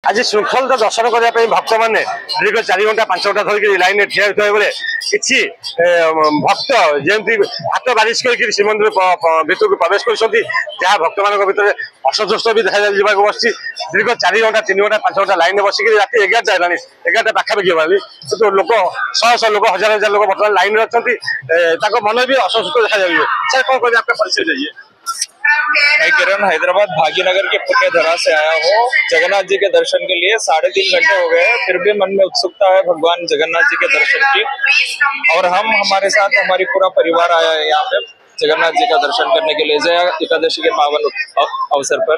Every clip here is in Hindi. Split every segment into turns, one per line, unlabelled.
आज श्रृंखला दर्शन करने भक्त मैंने दीर्घ 4 घंटा 5 घंटा धरिक लाइन ठिया बेले किसी भक्त जमी हाथ बारिश कर श्रीमंदिर भितर को प्रवेश कर भक्त मान भर असंतोष भी देखा बस दीर्घ 4 घंटा 3 घंटा 5 घंटा लाइन बसिक रात 11टा है 11टा पाखापाखि कितु लोक शह शह लोक हजार हजार लोक बर्तमान लाइन में मन भी असंतुष्ट देखा जाए। सर कौन करें आपका परिचय जाइए।
मैं किरण हैदराबाद भाग्यनगर के पुण्यधरा से आया हूँ जगन्नाथ जी के दर्शन के लिए। 3.5 घंटे हो गए, फिर भी मन में उत्सुकता है भगवान जगन्नाथ जी के दर्शन की। और हम हमारे साथ हमारी पूरा परिवार आया है यहाँ पे जगन्नाथ जी का दर्शन करने के लिए जया एकादशी के पावन अवसर पर।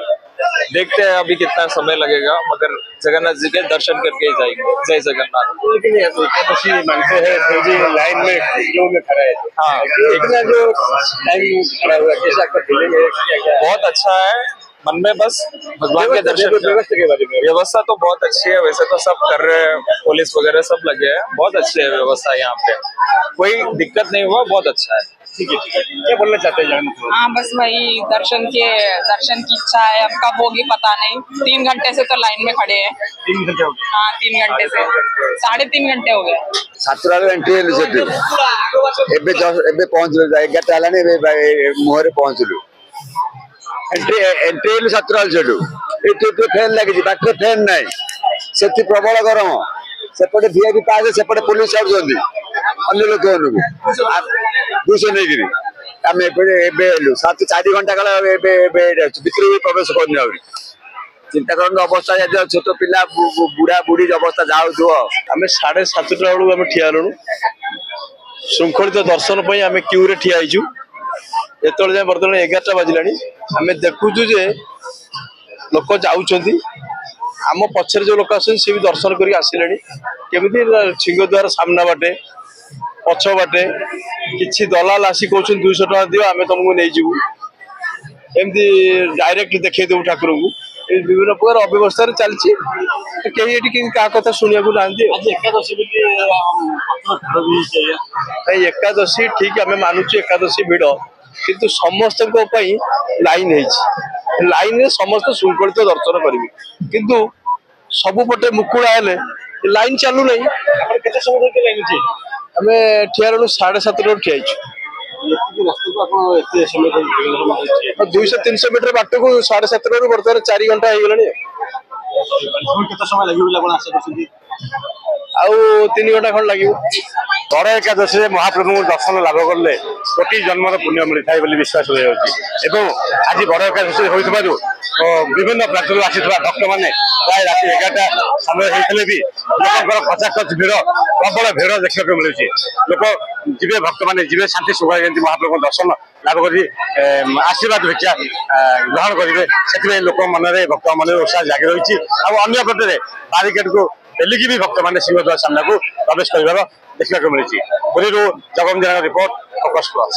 देखते हैं अभी कितना समय लगेगा, मगर जगन्नाथ जी के दर्शन करके ही जाएंगे। जय जगन्नाथ।
लेकिन एकादशी मानते हैं तो जी लाइन में क्यों में खड़ा है।
हाँ,
इतना जो लाइन खड़ा हुआ कैसा आपका फीलिंग है?
बहुत अच्छा है। मन में बस भगवान के दर्शन।
व्यवस्था के बारे में
व्यवस्था तो बहुत अच्छी है, वैसे तो सब कर रहे हैं, पुलिस वगैरह सब लगे हैं। बहुत अच्छी है व्यवस्था यहाँ पे, कोई दिक्कत नहीं हुआ, बहुत अच्छा है।
ठीक है ठीक है। क्या बोलना चाहते हैं?
हाँ बस वही दर्शन की इच्छा है, अब कब होगी पता नहीं। 3 घंटे से तो लाइन में खड़े हैं।
3 घंटे हो गए?
हाँ 3 घंटे से 3.5 घंटे हो गए।
7 एंट्री पहुंचलु 11टा है मुहर पहुंचलु एंट्री 7 सेठू फैन लगी बाट फैन ना से प्रबल गरम सेपटे वीआईपी पास सेपटे पुलिस छाड़ुंट अन्य लोक 200 नहीं आम 4 घंटा काल भितर भी प्रवेश करनी चिंता कर अवस्था छोट पिला बुढ़ा बुढ़ी अवस्था जाऊ
आम 7:30 बेलू आम ठिया लुणु श्रृंखलित दर्शन पर आम क्यू रे ठिया जो जाए बर्तमान 11टा बाजिला आम देखुचु जे लोक जाऊँच आम पछरे जो लोक आस दर्शन कर आसिले केमी सिंहद्वार सामना बाटे पछ बाटे किसी दलाल आसी कहते 200 टका दियो आम तुमको नहीं जीवु एमती डायरेक्ट देखे देव ठाकुर को विभिन्न प्रकार अव्यवस्था चलती कहीं क्या कथा शुणा ना एकादशी ठीक आम मानुचु एकादशी भिड़ किंतु समस्त लाइन लाइन समस्त श्रृंखलित दर्शन करेंगे किंतु सबुपटे मुकुड़ा हेले लाइन चालू नहीं आम ठिया रू 7:30 ठिया 200-300 मीटर बाट को 7:30 बर्तमान 4 घंटा हो गला। आउ 3 घंटा खंड लगे। बड़ एकादशी महाप्रभु दर्शन लाभ कले कोटि जन्मर पुण्य मिलता है विश्वास हो। आज बड़ एकादशी हो विभिन्न प्रांतर आसी भक्त मैंने प्राय रात 11टा समय होते भी लोक खचाखच भिड़ प्रबल भिड़ देखा मिलूँ। लोक जीवे भक्त मैंने जीवे शांति सुख महाप्रभु दर्शन लाभ कर आशीर्वाद भिक्षा ग्रहण करेंगे से लोक मन में भक्त मन उत्साह जागी रही। अन्य पटे बारिकेड को पेलिकी भी भक्त मैंने सिंहद्वार सामना को प्रवेश कर देखा मिली। पुरी जगमदिन रिपोर्ट फोकस प्लस।